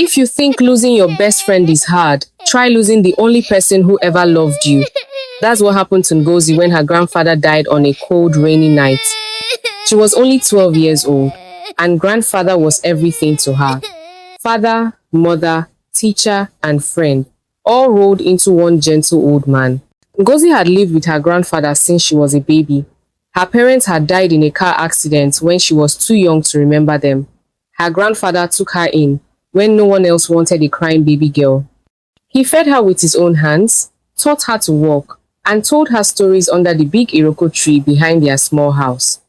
If you think losing your best friend is hard, try losing the only person who ever loved you. That's what happened to Ngozi when her grandfather died on a cold, rainy night. She was only 12 years old, and grandfather was everything to her. Father, mother, teacher, and friend, all rolled into one gentle old man. Ngozi had lived with her grandfather since she was a baby. Her parents had died in a car accident when she was too young to remember them. Her grandfather took her in when no one else wanted a crying baby girl. He fed her with his own hands, taught her to walk, and told her stories under the big Iroko tree behind their small house.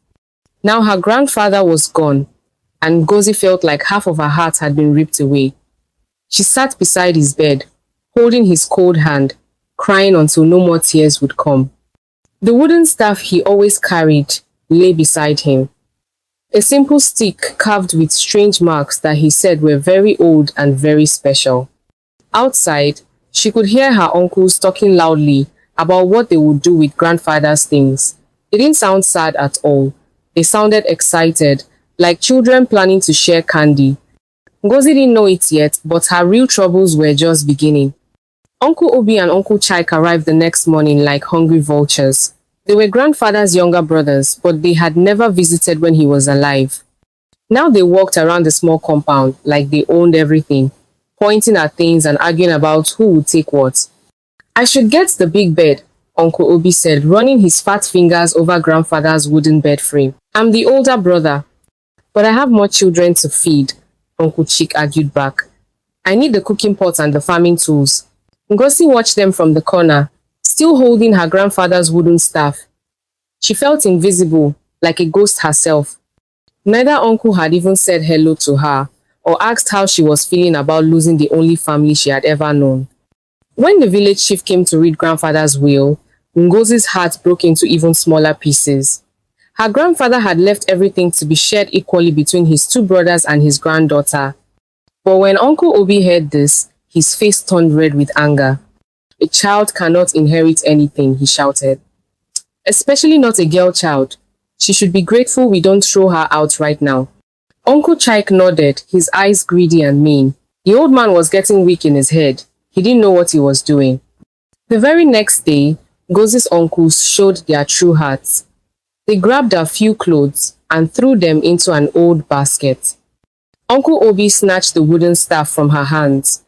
Now her grandfather was gone, and Ngozi felt like half of her heart had been ripped away. She sat beside his bed, holding his cold hand, crying until no more tears would come. The wooden staff he always carried lay beside him. A simple stick carved with strange marks that he said were very old and very special. Outside, she could hear her uncles talking loudly about what they would do with grandfather's things. It didn't sound sad at all. They sounded excited, like children planning to share candy. Ngozi didn't know it yet, but her real troubles were just beginning. Uncle Obi and Uncle Chike arrived the next morning like hungry vultures. They were grandfather's younger brothers, but they had never visited when he was alive. Now they walked around the small compound like they owned everything, pointing at things and arguing about who would take what. "I should get the big bed," Uncle Obi said, running his fat fingers over grandfather's wooden bed frame. "I'm the older brother." "But I have more children to feed," Uncle Chike argued back. "I need the cooking pot and the farming tools." Ngozi watched them from the corner, still holding her grandfather's wooden staff. She felt invisible, like a ghost herself. Neither uncle had even said hello to her, or asked how she was feeling about losing the only family she had ever known. When the village chief came to read grandfather's will, Ngozi's heart broke into even smaller pieces. Her grandfather had left everything to be shared equally between his two brothers and his granddaughter. But when Uncle Obi heard this, his face turned red with anger. "A child cannot inherit anything," he shouted. "Especially not a girl child. She should be grateful we don't throw her out right now." Uncle Chike nodded, his eyes greedy and mean. The old man was getting weak in his head. He didn't know what he was doing. The very next day, Ngozi's uncles showed their true hearts. They grabbed a few clothes and threw them into an old basket. Uncle Obi snatched the wooden staff from her hands.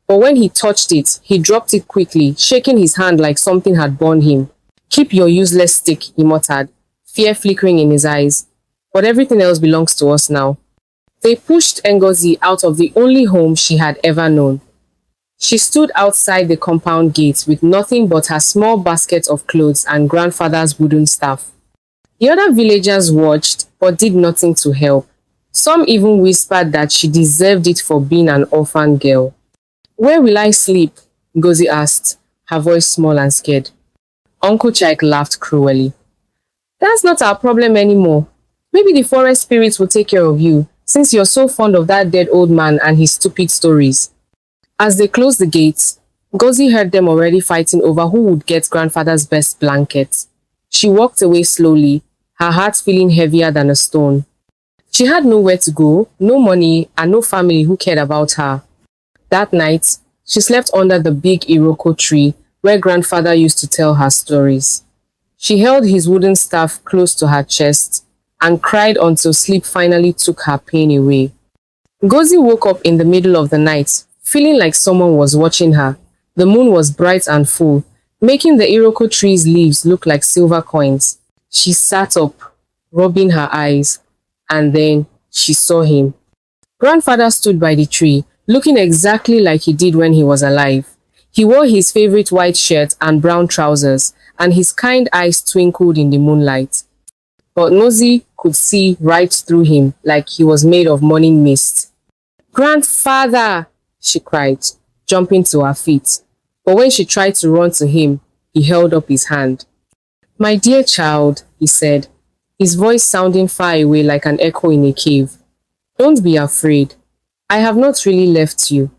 But when he touched it, he dropped it quickly, shaking his hand like something had burned him. "Keep your useless stick," he muttered, fear flickering in his eyes. "But everything else belongs to us now." They pushed Ngozi out of the only home she had ever known. She stood outside the compound gate with nothing but her small basket of clothes and grandfather's wooden staff. The other villagers watched, but did nothing to help. Some even whispered that she deserved it for being an orphan girl. "Where will I sleep?" Ngozi asked, her voice small and scared. Uncle Chike laughed cruelly. "That's not our problem anymore. Maybe the forest spirits will take care of you, since you're so fond of that dead old man and his stupid stories." As they closed the gates, Ngozi heard them already fighting over who would get grandfather's best blanket. She walked away slowly, her heart feeling heavier than a stone. She had nowhere to go, no money, and no family who cared about her. That night, she slept under the big Iroko tree where grandfather used to tell her stories. She held his wooden staff close to her chest and cried until sleep finally took her pain away. Ngozi woke up in the middle of the night, feeling like someone was watching her. The moon was bright and full, making the Iroko tree's leaves look like silver coins. She sat up, rubbing her eyes, and then she saw him. Grandfather stood by the tree, looking exactly like he did when he was alive. He wore his favorite white shirt and brown trousers, and his kind eyes twinkled in the moonlight. But Ngozi could see right through him like he was made of morning mist. "Grandfather!" she cried, jumping to her feet. But when she tried to run to him, he held up his hand. "My dear child," he said, his voice sounding far away like an echo in a cave. "Don't be afraid. I have not really left you."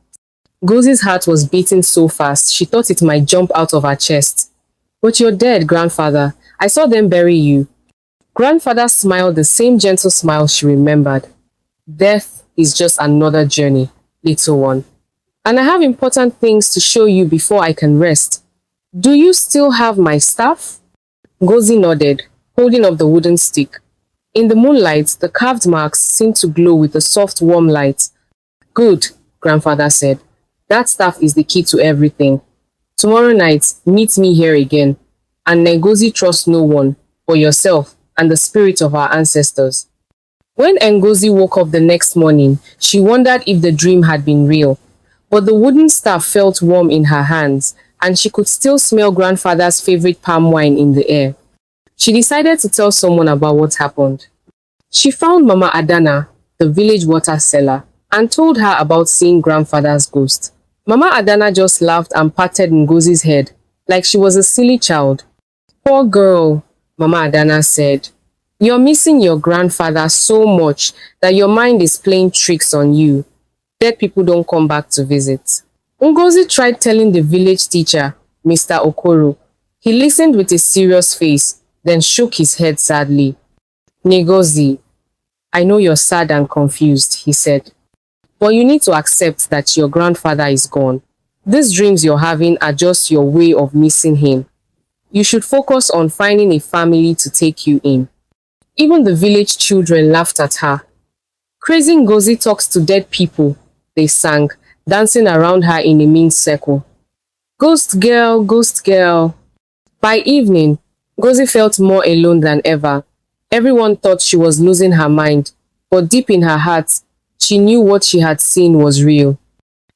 Ngozi's heart was beating so fast she thought it might jump out of her chest. "But you're dead, grandfather. I saw them bury you." Grandfather smiled the same gentle smile she remembered. "Death is just another journey. little one. And I have important things to show you before I can rest. Do you still have my staff? Ngozi nodded, holding up the wooden stick. In the moonlight, the carved marks seemed to glow with a soft, warm light. Good, grandfather said. That staff is the key to everything. Tomorrow night, meet me here again. And Ngozi trusts no one but yourself and the spirit of our ancestors. When Ngozi woke up the next morning, she wondered if the dream had been real. But the wooden staff felt warm in her hands, and she could still smell grandfather's favorite palm wine in the air. She decided to tell someone about what happened. She found Mama Adana, the village water seller, and told her about seeing grandfather's ghost. Mama Adana just laughed and patted Ngozi's head like she was a silly child. Poor girl, Mama Adana said. You're missing your grandfather so much that your mind is playing tricks on you. Dead people don't come back to visit. Ngozi tried telling the village teacher, Mr. Okoro. He listened with a serious face, then shook his head sadly. Ngozi, I know you're sad and confused, he said. But you need to accept that your grandfather is gone. These dreams you're having are just your way of missing him. You should focus on finding a family to take you in. Even the village children laughed at her. Crazy Ngozi talks to dead people, they sang, dancing around her in a mean circle. Ghost girl, ghost girl. By evening, Ngozi felt more alone than ever. Everyone thought she was losing her mind, but deep in her heart, she knew what she had seen was real.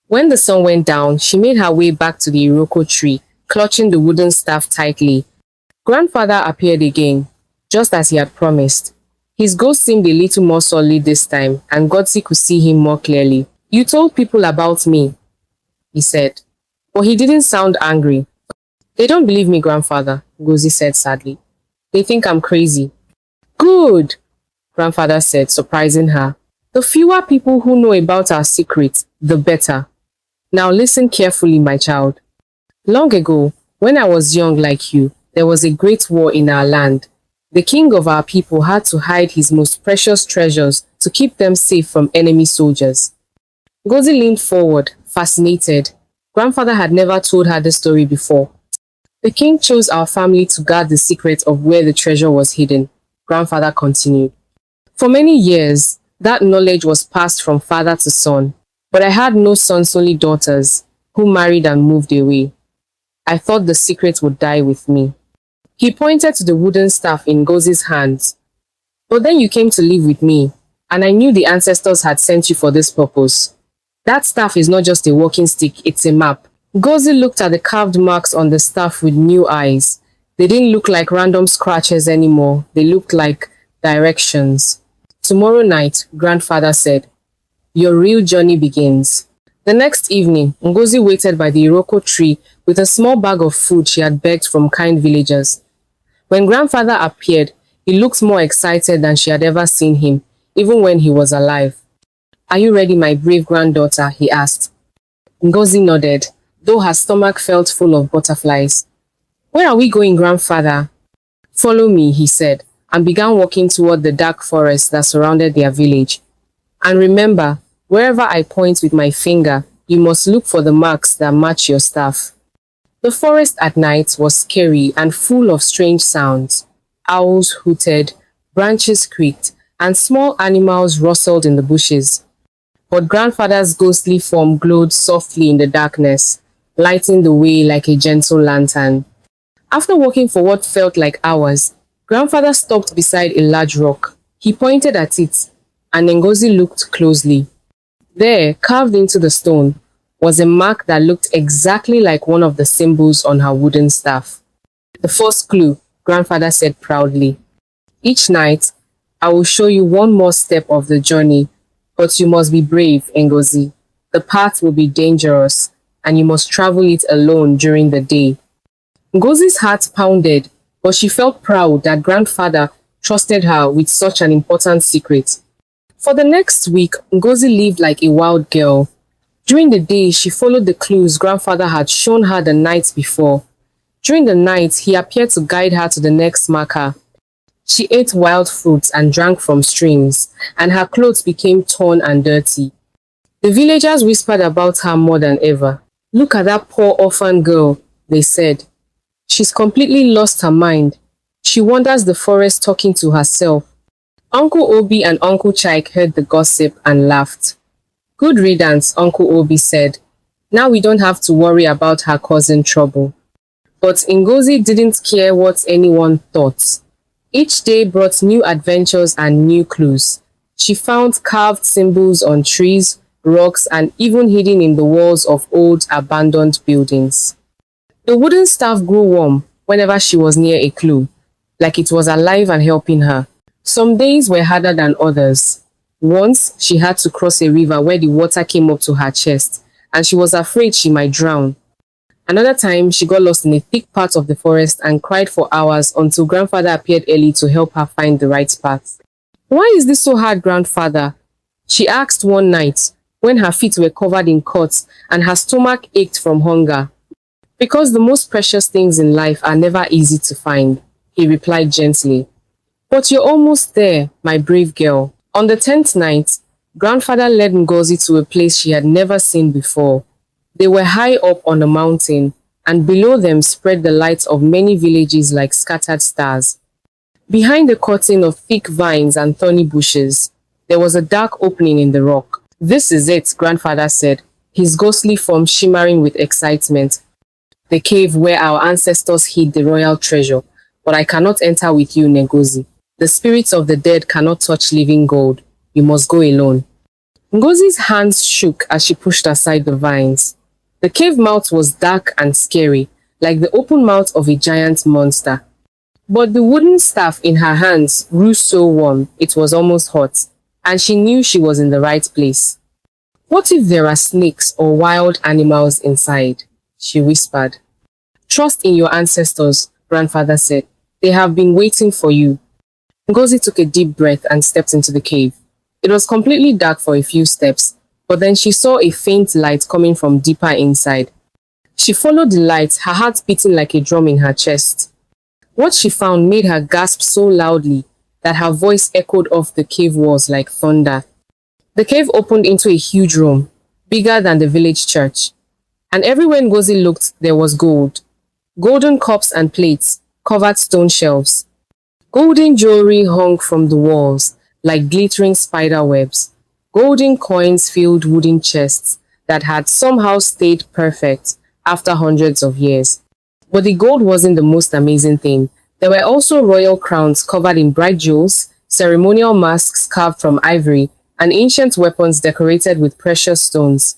When the sun went down, she made her way back to the Iroko tree, clutching the wooden staff tightly. Grandfather appeared again, just as he had promised. His ghost seemed a little more solid this time, and Godzi could see him more clearly. You told people about me, he said. But he didn't sound angry. They don't believe me, grandfather, Ngozi said sadly. They think I'm crazy. Good, grandfather said, surprising her. The fewer people who know about our secret, the better. Now listen carefully, my child. Long ago, when I was young like you, there was a great war in our land. The king of our people had to hide his most precious treasures to keep them safe from enemy soldiers. Ngozi leaned forward, fascinated. Grandfather had never told her this story before. The king chose our family to guard the secret of where the treasure was hidden, grandfather continued. For many years, that knowledge was passed from father to son, but I had no sons, only daughters, who married and moved away. I thought the secret would die with me. He pointed to the wooden staff in Ngozi's hands. But then you came to live with me, and I knew the ancestors had sent you for this purpose. That staff is not just a walking stick, it's a map. Ngozi looked at the carved marks on the staff with new eyes. They didn't look like random scratches anymore. They looked like directions. Tomorrow night, grandfather said, your real journey begins. The next evening, Ngozi waited by the Iroko tree with a small bag of food she had begged from kind villagers. When grandfather appeared, he looked more excited than she had ever seen him, even when he was alive. Are you ready, my brave granddaughter? He asked. Ngozi nodded, though her stomach felt full of butterflies. Where are we going, grandfather? Follow me, he said, and began walking toward the dark forest that surrounded their village. And remember, wherever I point with my finger, you must look for the marks that match your staff. The forest at night was scary and full of strange sounds. Owls hooted, branches creaked, and small animals rustled in the bushes. But grandfather's ghostly form glowed softly in the darkness, lighting the way like a gentle lantern. After walking for what felt like hours, grandfather stopped beside a large rock. He pointed at it, and Ngozi looked closely. There, carved into the stone, was a mark that looked exactly like one of the symbols on her wooden staff. The first clue, grandfather said proudly. Each night, I will show you one more step of the journey, but you must be brave, Ngozi. The path will be dangerous, and you must travel it alone during the day. Ngozi's heart pounded, but she felt proud that grandfather trusted her with such an important secret. For the next week, Ngozi lived like a wild girl. During the day, she followed the clues grandfather had shown her the night before. During the night, he appeared to guide her to the next marker. She ate wild fruits and drank from streams, and her clothes became torn and dirty. The villagers whispered about her more than ever. Look at that poor orphan girl, they said. She's completely lost her mind. She wanders the forest talking to herself. Uncle Obi and Uncle Chike heard the gossip and laughed. Good riddance, Uncle Obi said. Now we don't have to worry about her causing trouble. But Ngozi didn't care what anyone thought. Each day brought new adventures and new clues. She found carved symbols on trees, rocks, and even hidden in the walls of old abandoned buildings. The wooden staff grew warm whenever she was near a clue, like it was alive and helping her. Some days were harder than others. Once, she had to cross a river where the water came up to her chest, and she was afraid she might drown. Another time, she got lost in a thick part of the forest and cried for hours until grandfather appeared early to help her find the right path. Why is this so hard, grandfather? She asked one night, when her feet were covered in cuts and her stomach ached from hunger. Because the most precious things in life are never easy to find, he replied gently. But you're almost there, my brave girl. On the 10th night, grandfather led Ngozi to a place she had never seen before. They were high up on a mountain, and below them spread the lights of many villages like scattered stars. Behind the curtain of thick vines and thorny bushes, there was a dark opening in the rock. This is it, grandfather said, his ghostly form shimmering with excitement. The cave where our ancestors hid the royal treasure, but I cannot enter with you, Ngozi. The spirits of the dead cannot touch living gold. You must go alone. Ngozi's hands shook as she pushed aside the vines. The cave mouth was dark and scary, like the open mouth of a giant monster. But the wooden staff in her hands grew so warm it was almost hot, and she knew she was in the right place. What if there are snakes or wild animals inside? She whispered. Trust in your ancestors, grandfather said. They have been waiting for you. Ngozi took a deep breath and stepped into the cave. It was completely dark for a few steps, but then she saw a faint light coming from deeper inside. She followed the light, her heart beating like a drum in her chest. What she found made her gasp so loudly that her voice echoed off the cave walls like thunder. The cave opened into a huge room, bigger than the village church. And everywhere Ngozi looked, there was gold. Golden cups and plates covered stone shelves. Golden jewelry hung from the walls like glittering spider webs. Golden coins filled wooden chests that had somehow stayed perfect after hundreds of years. But the gold wasn't the most amazing thing. There were also royal crowns covered in bright jewels, ceremonial masks carved from ivory, and ancient weapons decorated with precious stones.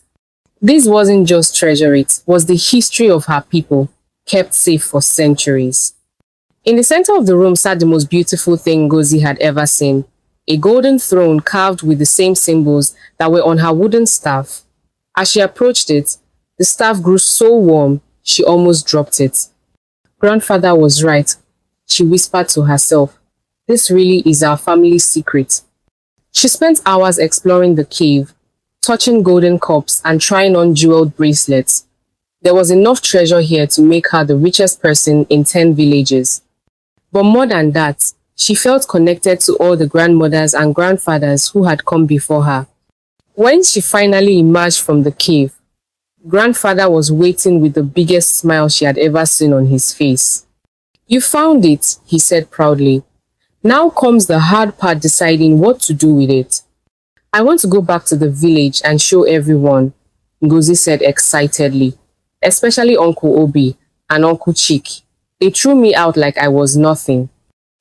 This wasn't just treasure, it was the history of her people, kept safe for centuries. In the center of the room sat the most beautiful thing Ngozi had ever seen, a golden throne carved with the same symbols that were on her wooden staff. As she approached it, the staff grew so warm, she almost dropped it. Grandfather was right, she whispered to herself. This really is our family secret. She spent hours exploring the cave, touching golden cups and trying on jeweled bracelets. There was enough treasure here to make her the richest person in 10 villages. But more than that, she felt connected to all the grandmothers and grandfathers who had come before her. When she finally emerged from the cave, grandfather was waiting with the biggest smile she had ever seen on his face. You found it, he said proudly. Now comes the hard part, deciding what to do with it. I want to go back to the village and show everyone, Ngozi said excitedly, especially Uncle Obi and Uncle Chik. They threw me out like I was nothing.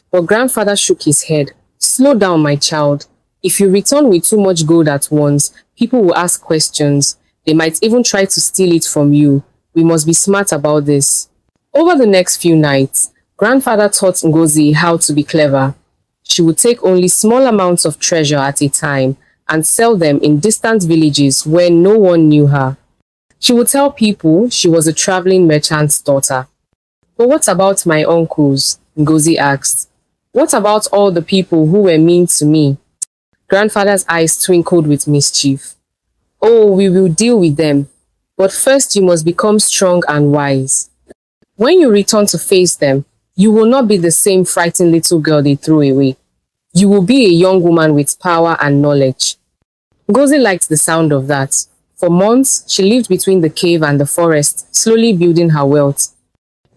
But grandfather shook his head. Slow down, my child. If you return with too much gold at once, people will ask questions. They might even try to steal it from you. We must be smart about this. Over the next few nights, grandfather taught Ngozi how to be clever. She would take only small amounts of treasure at a time and sell them in distant villages where no one knew her. She would tell people she was a traveling merchant's daughter. But what about my uncles? Ngozi asked. What about all the people who were mean to me? Grandfather's eyes twinkled with mischief. Oh, we will deal with them. But first you must become strong and wise. When you return to face them, you will not be the same frightened little girl they threw away. You will be a young woman with power and knowledge. Ngozi liked the sound of that. For months, she lived between the cave and the forest, slowly building her wealth.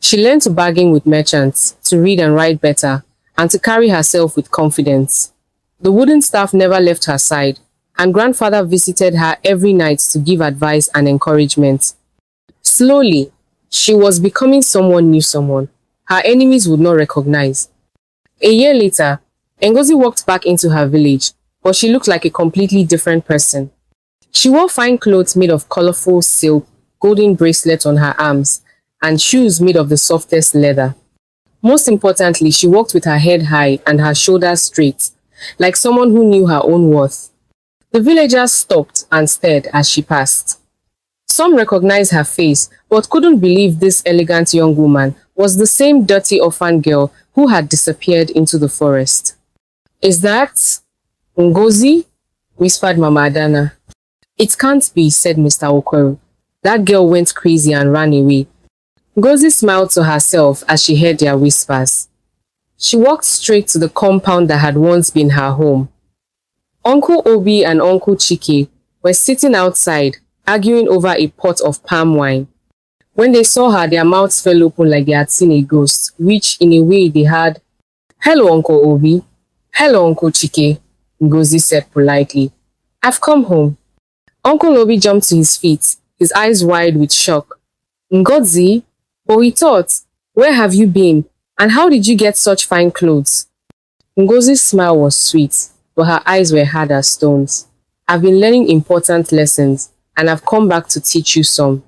She learned to bargain with merchants, to read and write better, and to carry herself with confidence. The wooden staff never left her side, and grandfather visited her every night to give advice and encouragement. Slowly, she was becoming someone new someone her enemies would not recognize. A year later, Ngozi walked back into her village, but she looked like a completely different person. She wore fine clothes made of colorful silk, golden bracelets on her arms, and shoes made of the softest leather. Most importantly, she walked with her head high and her shoulders straight, like someone who knew her own worth. The villagers stopped and stared as she passed. Some recognized her face, but couldn't believe this elegant young woman was the same dirty orphan girl who had disappeared into the forest. "Is that Ngozi?" whispered Mama Adana. "It can't be," said Mr. Okoro. "That girl went crazy and ran away." Ngozi smiled to herself as she heard their whispers. She walked straight to the compound that had once been her home. Uncle Obi and Uncle Chike were sitting outside, arguing over a pot of palm wine. When they saw her, their mouths fell open like they had seen a ghost, which in a way they had. "Hello, Uncle Obi." "Hello, Uncle Chike," Ngozi said politely. "I've come home." Uncle Obi jumped to his feet, his eyes wide with shock. "Ngozi? But we thought, where have you been? And how did you get such fine clothes?" Ngozi's smile was sweet, but her eyes were hard as stones. "I've been learning important lessons, and I've come back to teach you some."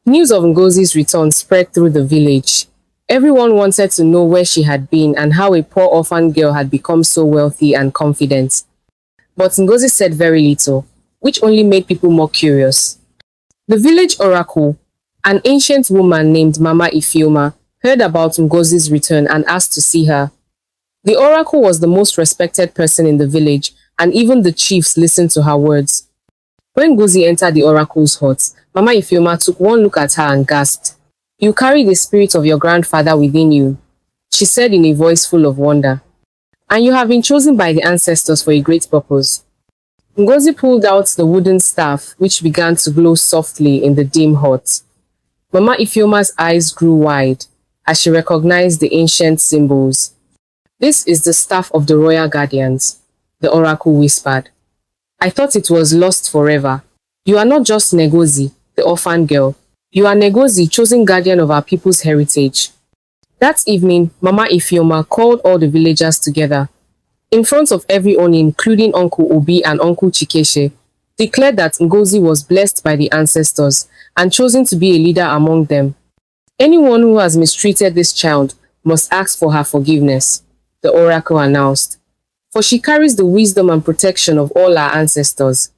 News of Ngozi's return spread through the village. Everyone wanted to know where she had been and how a poor orphan girl had become so wealthy and confident. But Ngozi said very little, which only made people more curious. The village oracle, an ancient woman named Mama Ifeoma, heard about Ngozi's return and asked to see her. The oracle was the most respected person in the village, and even the chiefs listened to her words. When Ngozi entered the oracle's hut, Mama Ifeoma took one look at her and gasped. "You carry the spirit of your grandfather within you," she said in a voice full of wonder. "And you have been chosen by the ancestors for a great purpose." Ngozi pulled out the wooden staff, which began to glow softly in the dim hut. Mama Ifeoma's eyes grew wide as she recognized the ancient symbols. "This is the staff of the royal guardians," the oracle whispered. "I thought it was lost forever. You are not just Ngozi, the orphan girl. You are Ngozi, chosen guardian of our people's heritage." That evening, Mama Ifeoma called all the villagers together. In front of everyone, including Uncle Obi and Uncle Chikeshe, declared that Ngozi was blessed by the ancestors and chosen to be a leader among them. "Anyone who has mistreated this child must ask for her forgiveness," the oracle announced, "for she carries the wisdom and protection of all our ancestors."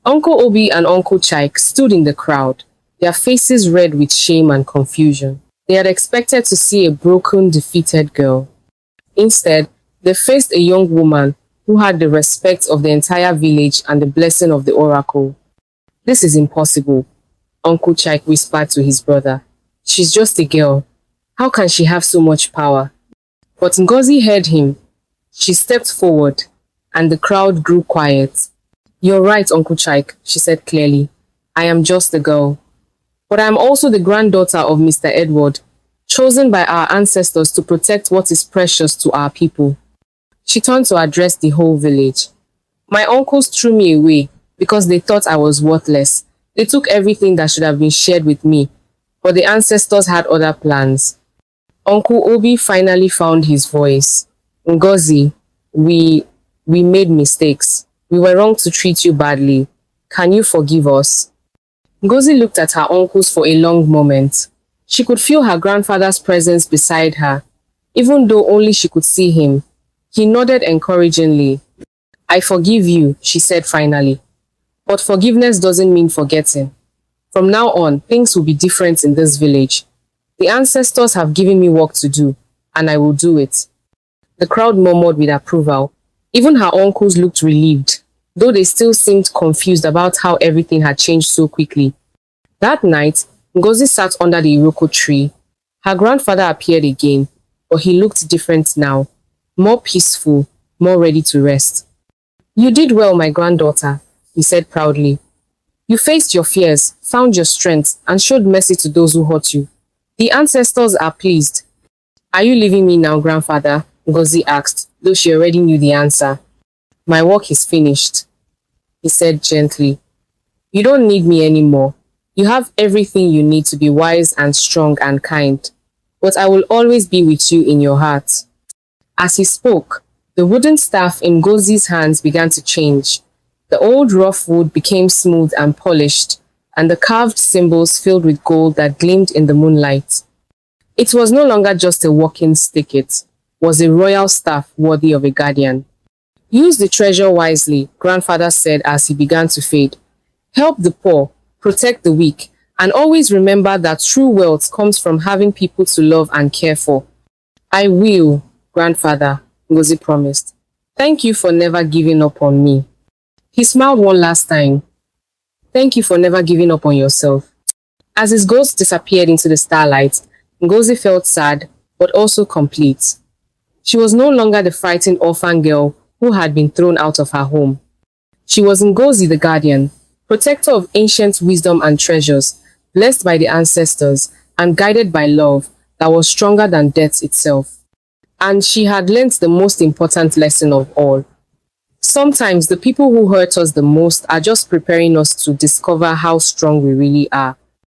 Uncle Obi and Uncle Chike stood in the crowd, their faces red with shame and confusion. They had expected to see a broken, defeated girl. Instead, they faced a young woman who had the respect of the entire village and the blessing of the oracle. "This is impossible," Uncle Chike whispered to his brother. "She's just a girl. How can she have so much power?" But Ngozi heard him. She stepped forward, and the crowd grew quiet. "You're right, Uncle Chike," she said clearly. "I am just a girl. But I am also the granddaughter of Mr. Edward, chosen by our ancestors to protect what is precious to our people." She turned to address the whole village. "My uncles threw me away because they thought I was worthless. They took everything that should have been shared with me, but the ancestors had other plans." Uncle Obi finally found his voice. "Ngozi, we made mistakes. We were wrong to treat you badly. Can you forgive us?" Ngozi looked at her uncles for a long moment. She could feel her grandfather's presence beside her, even though only she could see him. He nodded encouragingly. "I forgive you," she said finally. "But forgiveness doesn't mean forgetting. From now on, things will be different in this village. The ancestors have given me work to do, and I will do it." The crowd murmured with approval. Even her uncles looked relieved, though they still seemed confused about how everything had changed so quickly. That night, Ngozi sat under the iroko tree. Her grandfather appeared again, but he looked different now, more peaceful, more ready to rest. "You did well, my granddaughter. he said proudly. You faced your fears, found your strength, and showed mercy to those who hurt you. The ancestors are pleased. Are you leaving me now, grandfather? Ngozi asked, though she already knew the answer. My work is finished, he said gently. You don't need me anymore. You have everything you need to be wise and strong and kind. But I will always be with you in your heart. As he spoke, the wooden staff in Ngozi's hands began to change. The old rough wood became smooth and polished, and the carved symbols filled with gold that gleamed in the moonlight. It was no longer just a walking stick, it was a royal staff worthy of a guardian. Use the treasure wisely, grandfather said as he began to fade. Help the poor, protect the weak, and always remember that true wealth comes from having people to love and care for. I will, grandfather, Ngozi promised. Thank you for never giving up on me. He smiled one last time. Thank you for never giving up on yourself. As his ghost disappeared into the starlight, Ngozi felt sad, but also complete. She was no longer the frightened orphan girl who had been thrown out of her home. She was Ngozi the guardian, protector of ancient wisdom and treasures, blessed by the ancestors and guided by love that was stronger than death itself. And she had learnt the most important lesson of all. Sometimes the people who hurt us the most are just preparing us to discover how strong we really are.